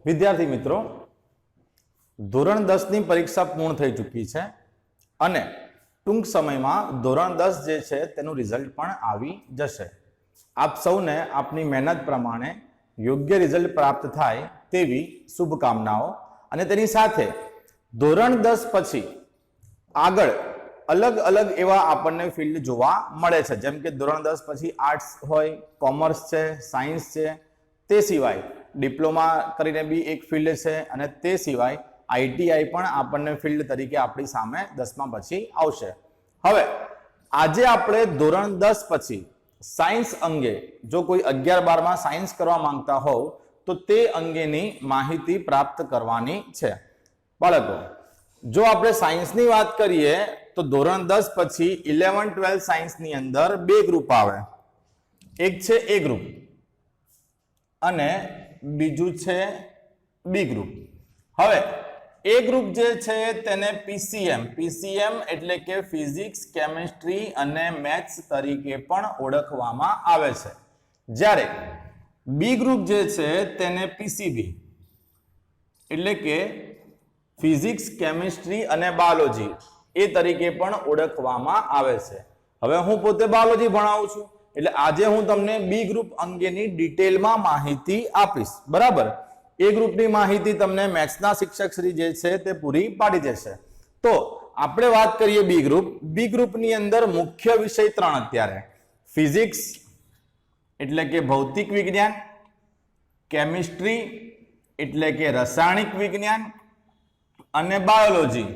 વિદ્યાર્થી મિત્રો, ધોરણ 10 ની પરીક્ષા પૂર્ણ થઈ ચૂકી છે અને ટૂંક સમયમાં ધોરણ 10 જે છે તેનું રિઝલ્ટ પણ આવી જશે. આપ સૌને આપની મહેનત પ્રમાણે યોગ્ય રિઝલ્ટ પ્રાપ્ત થાય તેવી શુભકામનાઓ. અને તેની સાથે ધોરણ 10 પછી આગળ અલગ અલગ એવા આપણને ફિલ્ડ જોવા મળે છે, જેમ કે ધોરણ 10 પછી આર્ટ્સ હોય, કોમર્સ છે, સાયન્સ છે, તે સિવાય ડિપ્લોમા કરીને બી એક ફિલ્ડ છે અને તે સિવાય આઈટીઆઈ પણ આપણને ફિલ્ડ તરીકે આપણી સામે 10મા પછી આવશે. હવે આજે આપણે ધોરણ 10 પછી સાયન્સ અંગે જો કોઈ 11-12માં સાયન્સ કરવા માંગતા હોવ તો તે અંગેની માહિતી પ્રાપ્ત કરવાની છે. બાળકો, જો આપણે સાયન્સની વાત કરીએ તો ધોરણ 10 પછી 11-12 સાયન્સની અંદર બે ગ્રુપ આવે. એક છે એ ગ્રુપ અને બીજું છે બી ગ્રુપ. હવે એ ગ્રુપ જે છે તેને પીસીએમ એટલે કે ફિઝિક્સ, કેમિસ્ટ્રી અને મેથ્સ તરીકે પણ ઓળખવામાં આવે છે. જ્યારે બી ગ્રુપ જે છે તેને પીસીબી એટલે કે ફિઝિક્સ, કેમિસ્ટ્રી અને બાયોલોજી એ તરીકે પણ ઓળખવામાં આવે છે. હવે હું પોતે બાયોલોજી ભણાવું છું એટલે આજે હું તમને બી ગ્રુપ અંગેની ડિટેલમાં માહિતી આપીશ. બરાબર, એ ગ્રુપની માહિતી તમને મેથ્સના શિક્ષક શ્રી જે છે તે પૂરી પાડી દેશે. તો આપણે વાત કરીએ બી ગ્રુપ. બી ગ્રુપની અંદર મુખ્ય વિષય 3 અત્યારે: ફિઝિક્સ એટલે કે ભૌતિક વિજ્ઞાન, કેમિસ્ટ્રી એટલે કે રાસાયણિક વિજ્ઞાન અને બાયોલોજી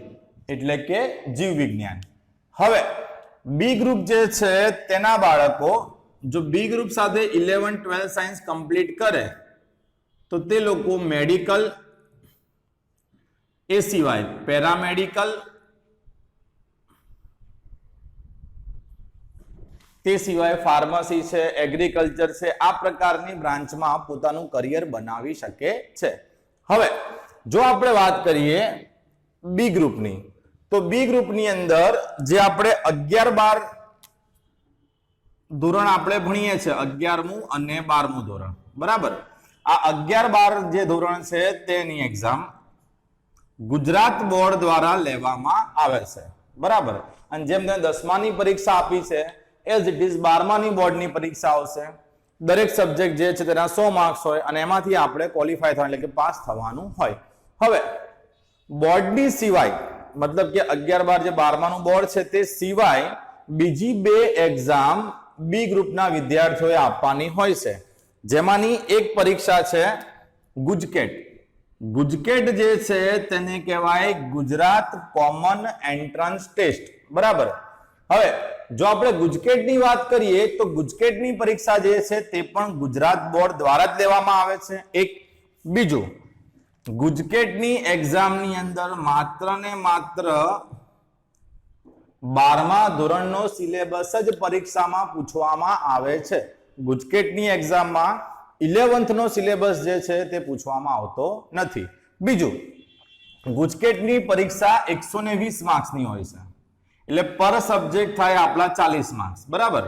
એટલે કે જીવ વિજ્ઞાન. હવે બી ગ્રુપ જે છે તેના બાળકો જો બી ગ્રુપ સાથે 11-12 સાયન્સ કમ્પ્લીટ કરે તો તે લોકો મેડિકલ, એ સિવાય પેરામેડિકલ, તે સિવાય ફાર્મસી છે, એગ્રીકલ્ચર છે, આ પ્રકારની બ્રાન્ચમાં પોતાનું કરિયર બનાવી શકે છે. હવે જો આપણે વાત કરીએ બી ગ્રુપની, તો બી ગ્રુપની અંદર જે આપણે 11-12 ધોરણ આપણે ભણીએ છીએ, 11મું અને 12મું ધોરણ, બરાબર, આ 11-12 જે ધોરણ છે તેની એક્ઝામ ગુજરાત બોર્ડ દ્વારા લેવામાં આવે છે. બરાબર, અને જેમ તમે 10માની પરીક્ષા આપી છે એઝ ઇટ ઇઝ 12માની બોર્ડની પરીક્ષા આવશે. દરેક સબ્જેક્ટ જે છે તેના 100 માર્ક્સ હોય અને એમાંથી આપણે ક્વોલિફાય થવાનું એટલે કે પાસ થવાનું હોય. હવે બોર્ડની સિવાય મતલબ કે 11-12 જે 12માનું બોર્ડ છે તે સિવાય બીજી બે એક્ઝામ બી ગ્રુપના વિદ્યાર્થીઓએ આપવાની હોય છે, જેમાંની એક પરીક્ષા છે ગુજકેટ. ગુજકેટ જે છે તેને કહેવાય ગુજરાત કોમન એન્ટ્રન્સ ટેસ્ટ. બરાબર, હવે જો આપણે ગુજકેટની વાત કરીએ તો ગુજકેટની પરીક્ષા જે છે તે પણ ગુજરાત બોર્ડ દ્વારા જ લેવામાં આવે છે. એક બીજું, ગુજકેટની એક્ઝામની અંદર માત્ર ને માત્ર 12મા ધોરણનો સિલેબસ જ પરીક્ષામાં પૂછવામાં આવે છે. ગુજકેટની એક્ઝામમાં 11th નો સિલેબસ જે છે તે પૂછવામાં આવતો નથી. બીજું, ગુજકેટની પરીક્ષા 120 માર્ક્સની હોય છે એટલે પર સબ્જેક્ટ થાય આપણા 40 માર્ક્સ. બરાબર,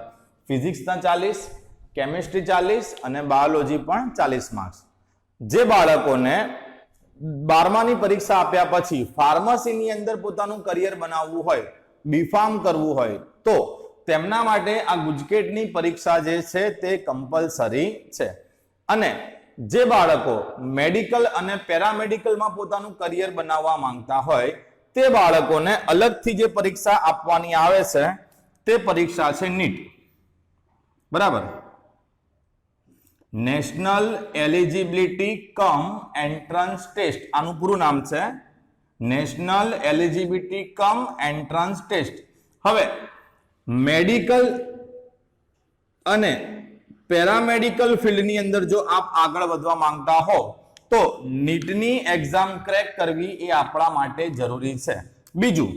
ફિઝિક્સના 40, કેમિસ્ટ્રી 40 અને બાયોલોજી પણ 40 માર્ક્સ. જે બાળકોને 12માની પરીક્ષા આપ્યા પછી ફાર્મસીની અંદર પોતાનું કરિયર બનાવવું હોય, બીફાર્મ કરવું હોય તો તેમના માટે આ ગુજકેટની પરીક્ષા જે છે તે કમ્પલસરી છે. અને જે બાળકો મેડિકલ અને પેરામેડિકલમાં પોતાનું કરિયર બનાવવા માંગતા હોય તે બાળકોને અલગથી જે પરીક્ષા આપવાની આવે છે તે પરીક્ષા છે નીટ. બરાબર, national eligibility cum entrance test, આનું પૂરું નામ છે national eligibility cum entrance test. હવે મેડિકલ અને પેરામેડિકલ ફિલ્ડની અંદર જો આપ આગળ વધવા માંગતા હો તો નીટની એક્ઝામ ક્રેક કરવી એ આપણા માટે જરૂરી છે. બીજું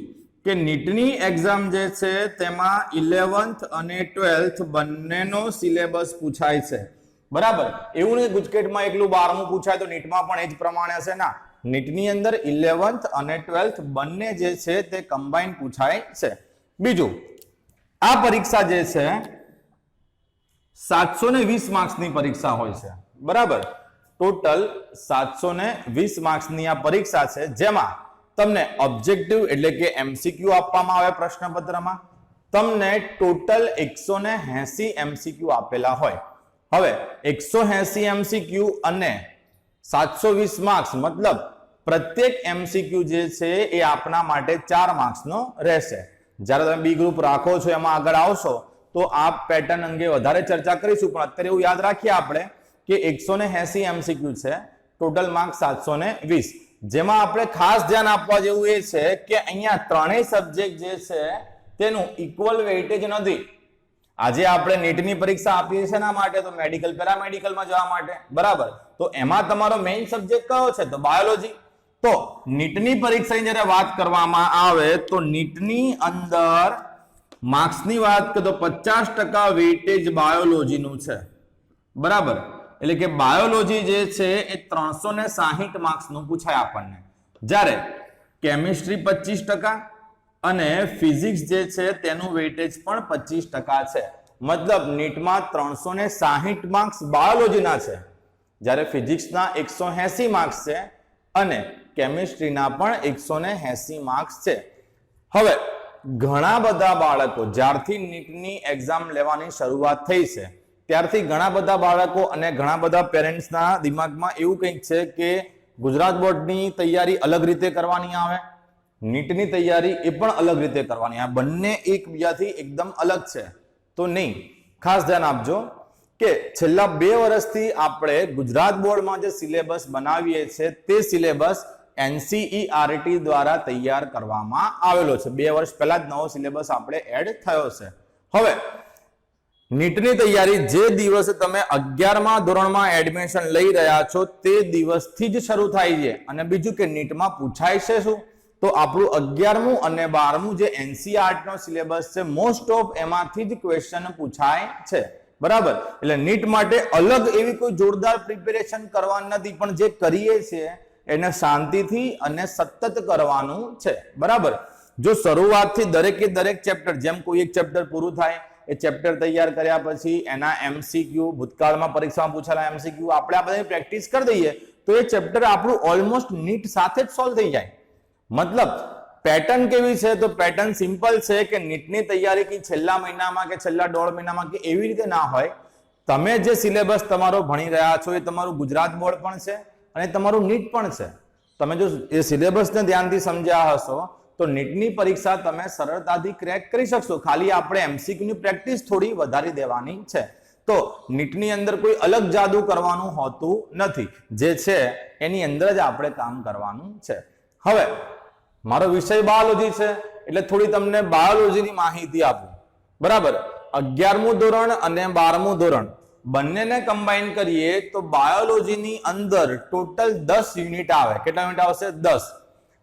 કે નીટની એક્ઝામ જે છે તેમાં 11th અને 12th બંનેનો સિલેબસ પૂછાય છે. બરાબર, એવું નહીં ગુજકેટમાં એકલું 12મું પૂછાય તો નીટમાં પણ એ જ પ્રમાણે હશે ના. નીટની અંદર 11th અને 12th બંને જે છે તે કમ્બાઈન પૂછાય છે. બીજું, આ પરીક્ષા જે છે 720 માર્ક્સની પરીક્ષા હોય છે. બરાબર, ટોટલ 720 માર્ક્સની આ પરીક્ષા છે, જેમાં તમને ઓબ્જેક્ટિવ એટલે કે એમસીક્યુ આપવામાં આવે પ્રશ્નપત્રમાં, તમને ટોટલ 180 એમસીક્યુ આપેલા હોય. હવે 180 એમસીક્યુ અને 720 માર્ક્સ મતલબ પ્રત્યેક એમસીક્યુ જે છે એ આપના માટે 4 માર્ક્સનો રહેશે. જ્યારે તમે બી ગ્રુપ રાખો છો એમાં આગળ આવશો તો આ પેટર્ન અંગે વધારે ચર્ચા કરીશું, પણ અત્યારે એવું યાદ રાખીએ આપણે કે 180 એમસીક્યુ છે, ટોટલ માર્ક્સ 720, જેમાં આપણે ખાસ ધ્યાન આપવા જેવું એ છે કે અહીંયા ત્રણેય સબ્જેક્ટ જે છે તેનું ઇક્વલ વેઇટેજ નથી. આજે આપણે નીટની પરીક્ષા આપીએ છીએ એના માટે, તો મેડિકલ પેરામેડિકલમાં જવા માટે, બરાબર, તો એમાં તમારો મેઇન સબ્જેક્ટ કયો છે? તો બાયોલોજી. તો નીટની પરીક્ષાની જ્યારે વાત કરવામાં આવે તો નીટની અંદર માર્ક્સની વાત કરીએ તો 50% વેઇટેજ બાયોલોજીનું છે, બરાબર. એટલે કે બાયોલોજી જે છે એ 360 માર્ક્સનું પૂછાય આપણને, જ્યારે કેમિસ્ટ્રી 25% અને ફિઝિક્સ જે છે તેનું વેઇટેજ પણ 25% છે. મતલબ નીટમાં 360 માર્ક્સ બાયોલોજીના છે, જ્યારે ફિઝિક્સના 180 માર્ક્સ છે અને કેમિસ્ટ્રીના પણ 180 માર્ક્સ છે. હવે ઘણા બધા બાળકો જ્યારથી નીટની એક્ઝામ લેવાની શરૂઆત થઈ છે ત્યારથી ઘણા બધા બાળકો અને ઘણા બધા પેરેન્ટ્સના દિમાગમાં એવું કંઈક છે કે ગુજરાત બોર્ડની તૈયારી અલગ રીતે કરવાની આવે, નીટની તૈયારી એ પણ અલગ રીતે કરવાની આવે, બંને એકબીજાથી એકદમ અલગ છે. તો નહીં, ખાસ ધ્યાન આપજો કે છેલ્લા 2 વર્ષથી આપણે ગુજરાત બોર્ડમાં જે સિલેબસ બનાવીએ છીએ તે સિલેબસ NCERT દ્વારા તૈયાર કરવામાં આવેલો છે. 2 વર્ષ પહેલા જ નવો સિલેબસ આપણે એડ થયો છે. હવે નીટની તૈયારી જે દિવસે તમે 11મા ધોરણમાં એડમિશન લઈ રહ્યા છો તે દિવસથી જ શરૂ થાય છે. અને બીજું કે નીટમાં પૂછાય છે શું? તો આપણું 11મું અને 12મું જે NCERT નો સિલેબસ છે મોસ્ટ ઓફ એમાંથી જ ક્વેશ્ચન પૂછાય છે, બરાબર. એટલે નીટ માટે અલગ એવી કોઈ જોરદાર પ્રિપેરેશન કરવાની નથી, પણ જે કરીએ છીએ એને શાંતિથી અને સતત કરવાનું છે, બરાબર. જો શરૂઆતથી દરેકે દરેક ચેપ્ટર, જેમ કોઈ એક ચેપ્ટર પૂરું થાય એ ચેપ્ટર તૈયાર કર્યા પછી એના એમસીક્યુ, ભૂતકાળમાં પરીક્ષામાં પૂછેલા એમસીક્યુ આપણે આ બધાની પ્રેક્ટિસ કરી દઈએ તો એ ચેપ્ટર આપણું ઓલમોસ્ટ નીટ સાથે જ સોલ્વ થઈ જાય. મતલબ પેટર્ન કેવી છે? તો પેટર્ન સિમ્પલ છે કે નીટની તૈયારી કે છેલ્લા મહિનામાં કે છેલ્લા 1.5 મહિનામાં કે એવી રીતે ના હોય. તમે જે સિલેબસ તમારો ભણી રહ્યા છો એ તમારું ગુજરાત બોર્ડ પણ છે અને તમારું નીટ પણ છે. તમે જો એ સિલેબસને ધ્યાનથી સમજ્યા હશો તો નીટની પરીક્ષા તમે સરળતાથી ક્રેક કરી શકશો. ખાલી આપણે એમસીક્યુની પ્રેક્ટિસ થોડી વધારી દેવાની છે. તો નીટની અંદર કોઈ અલગ જાદુ કરવાનું હોતું નથી, જે છે એની અંદર જ આપણે કામ કરવાનું છે. હવે મારો વિષય બાયોલોજી છે એટલે થોડી તમને બાયોલોજીની માહિતી આપું, બરાબર. 11મું ધોરણ અને 12મું ધોરણ બંનેને કમ્બાઈન કરીએ તો બાયોલોજીની અંદર ટોટલ 10 યુનિટ આવે. કેટલા યુનિટ આવશે? 10.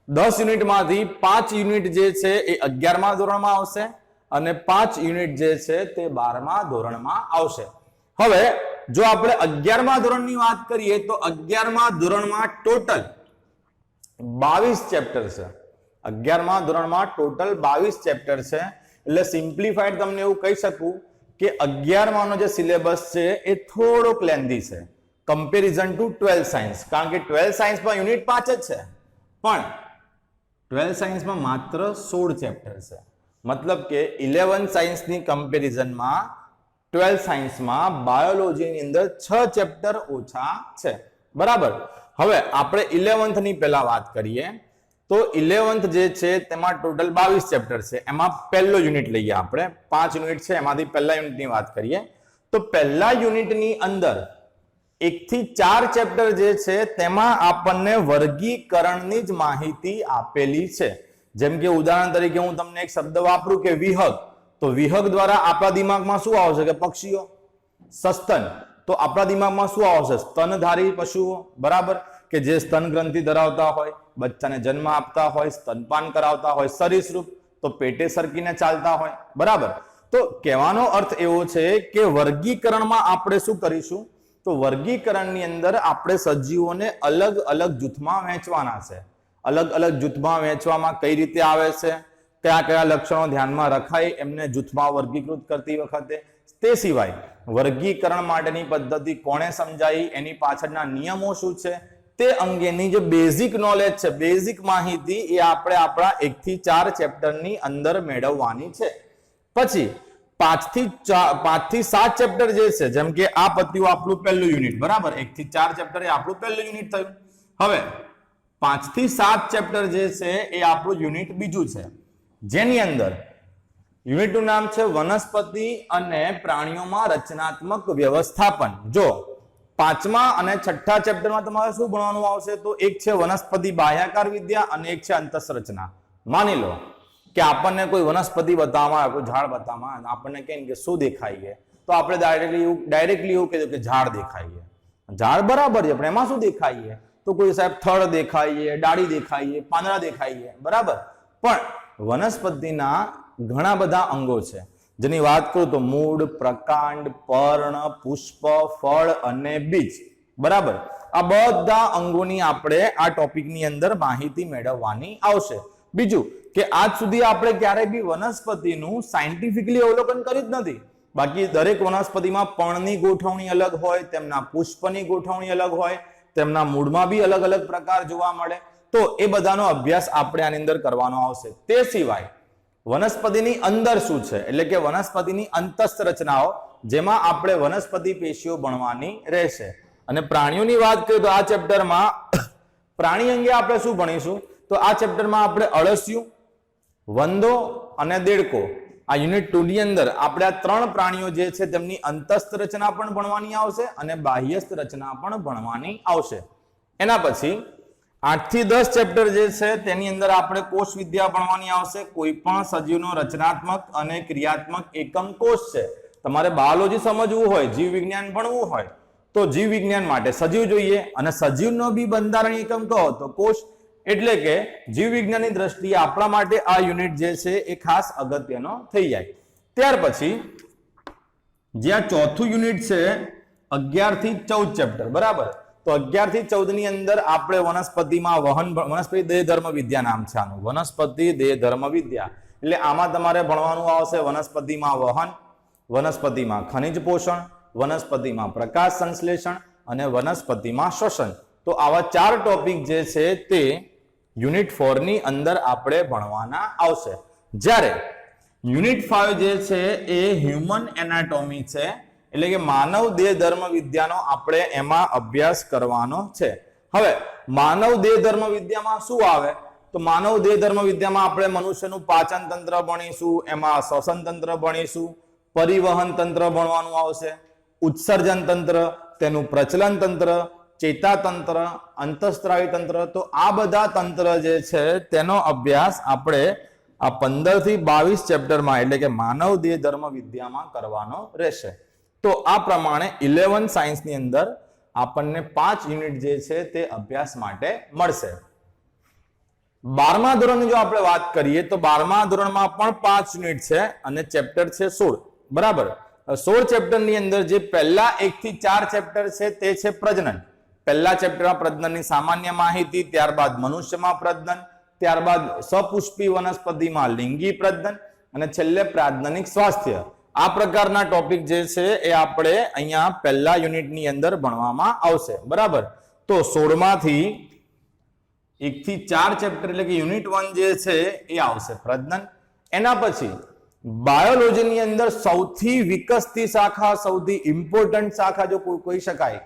10 યુનિટમાંથી 5 યુનિટ જે છે એ 11મા ધોરણમાં આવશે અને 5 યુનિટ જે છે તે 12મા ધોરણમાં આવશે. હવે જો આપણે 11મા ધોરણની વાત કરીએ તો 11મા ધોરણમાં ટોટલ 22 ચેપ્ટર છે. 11મા ધોરણમાં ટોટલ 22 ચેપ્ટર છે. એટલે સિમ્પ્લિફાઈડ તમને એવું કહી શકું કે 11માનો જે સિલેબસ છે એ થોડોક લેન્ધી છે કમ્પેરિઝન ટુ 12 સાયન્સ. કારણ કે 12 સાયન્સમાં યુનિટ 5 જ છે, પણ 12 સાયન્સમાં માત્ર 16 ચેપ્ટર છે. મતલબ કે 11 સાયન્સની કમ્પેરિઝનમાં 12 સાયન્સમાં બાયોલોજીની અંદર 6 ચેપ્ટર ઓછા છે, બરાબર. હવે આપણે 11th ની પહેલા વાત કરીએ તો 11th જે છે તેમાં ટોટલ 22 ચેપ્ટર છે. એમાં પહેલો યુનિટ લઈએ આપણે, 5 યુનિટ છે એમાંથી પહેલા યુનિટની વાત કરીએ તો પહેલા યુનિટની અંદર 1 થી 4 ચેપ્ટર જે છે તેમાં આપણને વર્ગીકરણની જ માહિતી આપેલી છે. જેમ કે ઉદાહરણ તરીકે હું તમને એક શબ્દ વાપરું કે વિહગ, તો વિહગ દ્વારા આપણા દિમાગમાં શું આવશે? કે પક્ષીઓ. સસ્તન, તો આપણા દિમાગમાં શું આવશે? સ્તનધારી પશુઓ, બરાબર, કે જે સ્તન ગ્રંથિ ધરાવતા હોય, બચ્ચાને જન્મ આપતા હોય, સ્તનપાન કરાવતા હોય. સરીસૃપ, તો પેટે સરકીને ચાલતા હોય, બરાબર. તો કહેવાનો અર્થ એવો છે કે વર્ગીકરણમાં આપણે શું કરીશું? તો વર્ગીકરણની અંદર આપણે સજીવોને અલગ અલગ જૂથમાં વહેંચવાના છે. અલગ અલગ જૂથમાં વહેંચવામાં કઈ રીતે આવે છે, કયા કયા લક્ષણો ધ્યાનમાં રખાય એમને જૂથમાં વર્ગીકૃત કરતી વખતે, તે સિવાય વર્ગીકરણ માટેની પદ્ધતિ કોણે સમજાવી, એની પાછળના નિયમો શું છે, તે અંગેની જે બેઝિક નોલેજ છે, બેઝિક માહિતી એ આપણે આપણા 1 થી 4 ચેપ્ટરની અંદર મેળવવાની છે. પછી 5 થી 7 ચેપ્ટર જે છે, જેમ કે આ પત્યું આપણું પહેલું યુનિટ, બરાબર, 1 થી 4 ચેપ્ટર એ આપણું પહેલું યુનિટ થયું. હવે 5 થી 7 ચેપ્ટર જે છે એ આપણું યુનિટ બીજું છે, જેની અંદર યુનિટનું નામ છે વનસ્પતિ અને પ્રાણીઓમાં રચનાત્મક વ્યવસ્થાપન. જો 5મા અને 6ઠા ચેપ્ટરમાં તમારે શું ભણવાનું આવશે, તો એક છે વનસ્પતિ બાહ્યાકાર વિદ્યા અને એક છે અંતઃરચના. માની લો કે આપણને કોઈ વનસ્પતિ બતાવવામાં આવે, કોઈ ઝાડ બતાવવામાં આવે, આપણને કહે કે શું દેખાય છે, તો આપણે ડાયરેક્ટલી એવું કહીએ કે ઝાડ દેખાય છે. ઝાડ બરાબર છે, પણ એમાં શું દેખાય છે, તો કોઈ સાહેબ થડ દેખાય છે, ડાળી દેખાય છે, પાંદડા દેખાય છે, બરાબર. પણ વનસ્પતિના ઘણા બધા અંગો છે, જેની વાત કરું તો મૂળ, પ્રકાંડ, પર્ણ, પુષ્પ, ફળ અને બીજ, બરાબર. આ બધા અંગોની આપણે આ ટોપિકની અંદર માહિતી મેળવવાની આવશે. બીજું કે આજ સુધી આપણે ક્યારેય બી વનસ્પતિનું સાયન્ટિફિકલી અવલોકન કર્યું જ નથી. બાકી દરેક વનસ્પતિમાં પર્ણની ગોઠવણી અલગ હોય, તેમના પુષ્પની ગોઠવણી અલગ હોય, તેમના મૂળમાં બી અલગ અલગ પ્રકાર જોવા મળે. તો એ બધાનો અભ્યાસ આપણે આની અંદર કરવાનો આવશે. તે સિવાય વનસ્પતિની અંદર શું છે, એટલે કે વનસ્પતિની અંતસ્થ રચનાઓ, જેમાં આપણે વનસ્પતિ પેશીઓ ભણવાની રહેશે. અને પ્રાણીઓની વાત કરીએ તો આ ચેપ્ટરમાં પ્રાણી અંગે આપણે શું ભણીશું, તો આ ચેપ્ટરમાં આપણે અળસિયું, વંદો અને દેડકો, આ યુનિટ 2 ની અંદર આપણે આ 3 પ્રાણીઓ જે છે તેમની અંતસ્થ રચના પણ ભણવાની આવશે અને બાહ્યસ્થ રચના પણ ભણવાની આવશે. એના પછી 8 થી 10 ચેપ્ટર જે છે તેની અંદર આપણે કોષ વિદ્યા ભણવાની આવશે. કોઈ પણ સજીવનો રચનાત્મક અને ક્રિયાત્મક એકમ કોષ છે. તમારે બાયોલોજી સમજવું હોય, જીવ વિજ્ઞાન ભણવું હોય તો જીવ વિજ્ઞાન માટે સજીવ જોઈએ, અને સજીવનો બી બંધારણીય એકમ કહો તો કોષ. એટલે કે જીવ વિજ્ઞાનની દ્રષ્ટિએ આપણા માટે આ યુનિટ જે છે એ ખાસ અગત્યનો થઈ જાય. ત્યાર પછી જ્યાં ચોથું યુનિટ છે 11 થી 14 ચેપ્ટર, બરાબર. તો 11 થી 14 ની અંદર આપણે વનસ્પતિમાં વનસ્પતિ દેહ ધર્મ વિદ્યા નામ છે આનું, વનસ્પતિ દેહ ધર્મ વિદ્યા. એટલે આમાં તમારે ભણવાનું આવશે વનસ્પતિમાં વહન, વનસ્પતિમાં ખનિજ પોષણ, વનસ્પતિમાં પ્રકાશ સંશ્લેષણ અને વનસ્પતિમાં શ્વસન. તો આવા 4 ટોપિક જે છે તે યુનિટ 4 ની અંદર આપણે ભણવાના આવશે. જ્યારે યુનિટ 5 જે છે એ હ્યુમન એનાટોમી છે, એટલે કે માનવ દેહ ધર્મ વિદ્યાનો આપણે એમાં અભ્યાસ કરવાનો છે. હવે માનવ દેહ ધર્મ વિદ્યામાં શું આવે, તો માનવ દેહ ધર્મ વિદ્યામાં આપણે મનુષ્યનું પાચન તંત્ર ભણીશું, એમાં શ્વસન તંત્ર ભણીશું, પરિવહન તંત્ર ભણવાનું આવશે, ઉત્સર્જન તંત્ર, તેનું પ્રચલન તંત્ર, ચેતાતંત્ર, અંતઃસ્ત્રાવી તંત્ર. તો આ બધા તંત્ર જે છે તેનો અભ્યાસ આપણે આ 15 થી 22 ચેપ્ટરમાં, એટલે કે માનવ દેહ ધર્મ વિદ્યામાં કરવાનો રહેશે. તો આ પ્રમાણે 11 સાયન્સની અંદર આપણને 5 યુનિટ જે છે તે અભ્યાસ માટે મળશે. 12મા ધોરણની જો આપણે વાત કરીએ તો 12મા ધોરણમાં પણ 5 યુનિટ છે અને ચેપ્ટર છે 16, બરાબર. 16 ચેપ્ટરની અંદર જે પહેલા 1 થી 4 ચેપ્ટર છે તે છે પ્રજનન. પહેલા ચેપ્ટરમાં પ્રજનનની સામાન્ય માહિતી, ત્યારબાદ મનુષ્યમાં પ્રજનન, ત્યારબાદ સપુષ્પી વનસ્પતિમાં લિંગી પ્રજનન અને છેલ્લે પ્રાજનનિક સ્વાસ્થ્ય. આ પ્રકારના ટોપિક જે છે એ આપણે અહીંયા પહેલા યુનિટની અંદર ભણવામાં આવશે, બરાબર. તો 16માંથી 1 થી 4 ચેપ્ટર એટલે કે યુનિટ 1 જે છે એ આવશે પ્રજનન. એના પછી બાયોલોજીની અંદર સૌથી વિકસતી શાખા, સૌથી ઇમ્પોર્ટન્ટ શાખા જો કોઈ કહી શકાય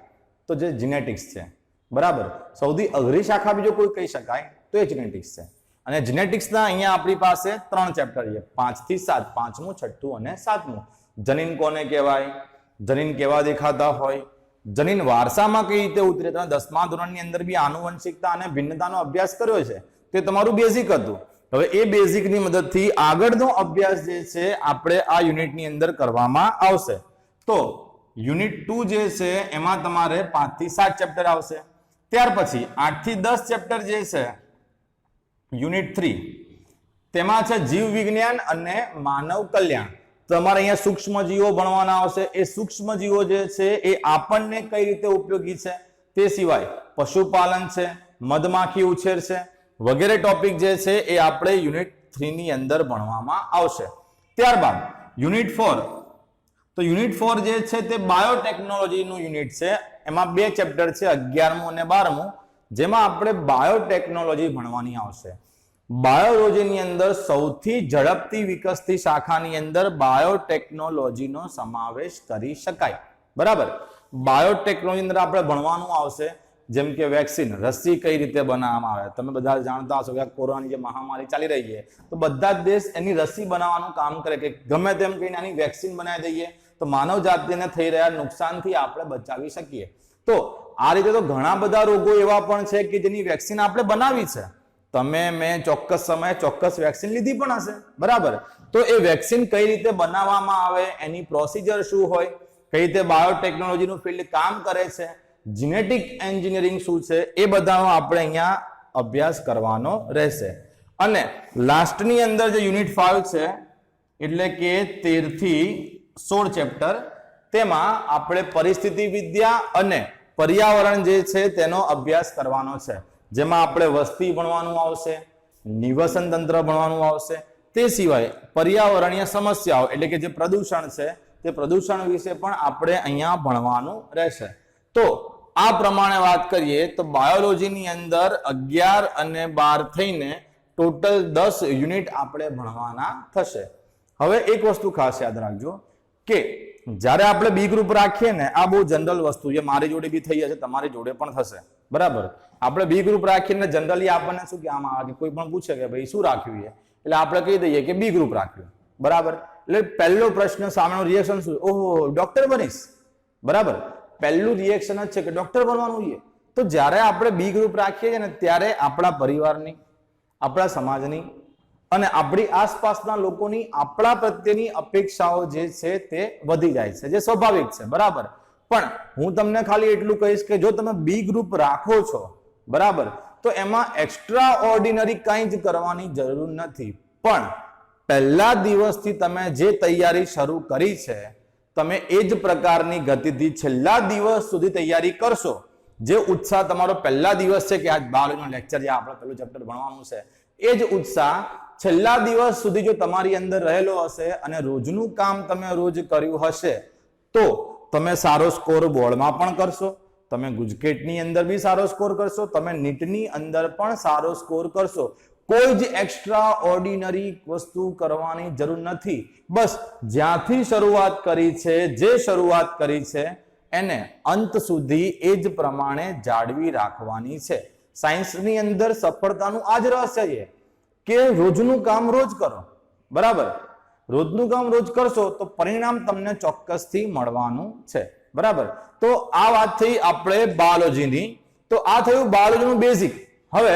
તો જે જીનેટિક્સ છે, બરાબર. સૌથી અઘરી શાખા બીજો કોઈ કહી શકાય તો એ જીનેટિક્સ છે. અને જીનેટિક્સના અહીંયા આપણી પાસે 3 ચેપ્ટર છે, 5 થી 7, 5મું, 6ઠું અને 7મું. જનીન કોને કહેવાય, જનીન કેવા દેખાતા હોય, જનીન વારસામાં કઈ રીતે ઉતરે. તમે 10મા ધોરણની અંદર બી આનુવંશિકતા અને ભિન્નતાનો અભ્યાસ કર્યો છે, તે તમારું બેઝિક હતું. હવે એ બેઝિકની મદદથી આગળનો અભ્યાસ જે છે આપણે આ યુનિટની અંદર કરવામાં આવશે. તો યુનિટ 2 જે છે એમાં તમારે 5 થી 7 ચેપ્ટર આવશે. ત્યાર પછી 8 થી 10 ચેપ્ટર જે છે યુનિટ 3, તેમાં છે જીવ વિજ્ઞાન અને માનવ કલ્યાણ. તમારે અહીંયા સૂક્ષ્મજીવો ભણવાના આવશે. એ સૂક્ષ્મજીવો જે છે એ આપણને કઈ રીતે ઉપયોગી છે, તે સિવાય પશુપાલન છે, મધમાખી ઉછેર છે, વગેરે ટોપિક જે છે એ આપણે યુનિટ 3 ની અંદર ભણવામાં આવશે. ત્યારબાદ યુનિટ 4 તો યુનિટ 4 જે છે તે બાયોટેકનોલોજીનું યુનિટ છે. એમાં 2 ચેપ્ટર છે, 11મું અને 12મું, જેમાં આપણે બાયોટેકનોલોજી ભણવાની આવશે. બાયોલોજીની અંદર સૌથી ઝડપથી વિકસતી શાખાની અંદર બાયોટેકનોલોજીનો સમાવેશ કરી શકાય. બરાબર. બાયોટેકનોલોજી અંદર આપણે ભણવાનું આવશે જેમ કે વેક્સિન, રસી કઈ રીતે બનાવવામાં આવે. તમે બધા જાણતા હશો કે કોરોનાની જે મહામારી ચાલી રહી છે તો બધા જ દેશ એની રસી બનાવવાનું કામ કરે કે ગમે તેમ કહીને આની વેક્સિન બનાવી દઈએ તો માનવ જાતિને થઈ રહ્યા નુકસાનથી આપણે બચાવી શકીએ. તો આ રીતે તો ઘણા બધા રોગો એવા પણ છે કે જેની વેક્સિન આપણે બનાવી છે. તમે મેં ચોક્કસ સમયે ચોક્કસ વેક્સિન લીધી પણ હશે. બરાબર. તો એ વેક્સિન કઈ રીતે બનાવવામાં આવે, એની પ્રોસિજર શું હોય, કઈ રીતે બાયોટેકનોલોજીનું ફિલ્ડ કામ કરે છે, જીનેટિક એન્જિનિયરિંગ શું છે, એ બધાનો આપણે અહીંયા અભ્યાસ કરવાનો રહેશે. અને લાસ્ટની અંદર જે યુનિટ 5 છે એટલે કે 13 થી 16 ચેપ્ટર, તેમાં આપણે પરિસ્થિતિ વિદ્યા અને પર્યાવરણ જે છે તેનો અભ્યાસ કરવાનો છે. જેમાં આપણે વસ્તી ભણવાનું આવશે, નિવસન તંત્ર ભણવાનું આવશે, તે સિવાય પર્યાવરણીય સમસ્યાઓ એટલે કે જે પ્રદૂષણ છે તે પ્રદૂષણ વિશે પણ આપણે અહીંયા ભણવાનું રહેશે. તો આ પ્રમાણે વાત કરીએ તો બાયોલોજીની અંદર 11 અને 12 થઈને ટોટલ 10 યુનિટ આપણે ભણવાના થશે. હવે એક વસ્તુ ખાસ યાદ રાખજો કે જ્યારે આપણે બી ગ્રુપ રાખીએ ને, આ બહુ જનરલ વસ્તુ છે, મારી જોડે બી થઈ જશે, તમારી જોડે પણ થશે. બરાબર. આપણે બી ગ્રુપ રાખીને જનરલી આપણને શું કહેવામાં આવે કે કોઈ પણ પૂછે કે ભાઈ શું રાખ્યું છે એટલે આપણે કહી દઈએ કે બી ગ્રુપ રાખ્યું. બરાબર. એટલે પહેલો પ્રશ્ન સામેનો રિએક્શન શું? ઓહો, ડોક્ટર બનીશ. બરાબર. પહેલું રિએક્શન જ છે કે ડોક્ટર બનવાનું છે. તો જ્યારે આપણે બી ગ્રુપ રાખીએ છીએ ને ત્યારે આપણા પરિવારની, આપણા સમાજની અને આપણી આસપાસના લોકોની આપણા પ્રત્યેની અપેક્ષાઓ જે છે તે વધી જાય છે, જે સ્વાભાવિક છે. બરાબર. પણ હું તમને ખાલી એટલું કહીશ કે જો તમે બી ગ્રુપ રાખો છો, બરાબર, તો એમાં એક્સ્ટ્રા ઓર્ડિનરી કંઈ જ કરવાની જરૂર નથી. પણ પહેલા દિવસથી તમે જે તૈયારી શરૂ કરી છે, તમે એ જ પ્રકારની ગતિથી છેલ્લા દિવસ સુધી તૈયારી કરશો. જે ઉત્સાહ તમારો પહેલા દિવસ છે કે આજ બાયોલોજીનો લેક્ચર છે, આપણે પહેલું ચેપ્ટર ભણવાનું છે, એ જ ઉત્સાહ છેલ્લા દિવસ સુધી જો તમારી અંદર રહેલો હશે અને રોજનું કામ તમે રોજ કર્યું હશે તો તમે સારો સ્કોર બોર્ડમાં પણ કરશો, તમે ગુજકેટની અંદર બી સારો સ્કોર કરશો, તમે નીટની અંદર પણ સારો સ્કોર કરશો. કોઈ જ એક્સ્ટ્રા ઓર્ડિનરી વસ્તુ કરવાની જરૂર નથી. બસ જ્યાંથી શરૂઆત કરી છે, જે શરૂઆત કરી છે એને અંત સુધી એ જ પ્રમાણે જાળવી રાખવાની છે. સાયન્સની અંદર સફળતાનું આ જ રહસ્ય છે કે રોજનું કામ રોજ કરો. બરાબર. રોજનું કામ રોજ કરશો તો પરિણામ તમને ચોક્કસથી મળવાનું છે. બરાબર. તો આ વાત થઈ આપણે બાયોલોજીની. તો આ થયું બાયોલોજીનું બેઝિક. હવે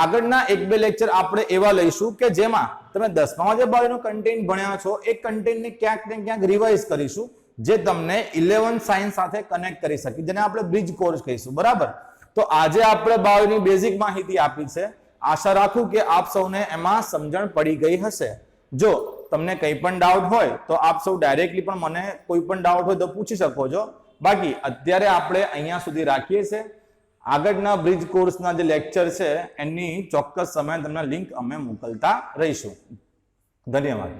આગળના 1-2 લેક્ચર આપણે એવા લઈશું કે જેમાં તમે 10મામાં જે બાયોલોજીનું કન્ટેન્ટ ભણ્યા છો એ કન્ટેન્ટને ક્યાંક ને ક્યાંક રિવાઇઝ કરીશું, જે તમને 11 સાયન્સ સાથે કનેક્ટ કરી શકે, જેને આપણે બ્રિજ કોર્સ કહીશું. બરાબર. તો આજે આપણે બાયોલોજીની બેઝિક માહિતી આપી છે. આશા રાખું કે આપ સૌને એમાં સમજણ પડી ગઈ હશે. જો તમને કંઈ પણ ડાઉટ હોય તો આપ સૌ ડાયરેક્ટલી પણ મને કોઈ પણ ડાઉટ હોય તો પૂછી શકો છો. બાકી અત્યારે આપણે અહીંયા સુધી રાખીએ છીએ. આગળના બ્રિજ કોર્સના જે લેક્ચર છે એની ચોક્કસ સમય તમને લિંક અમે મોકલતા રહીશું. ધન્યવાદ.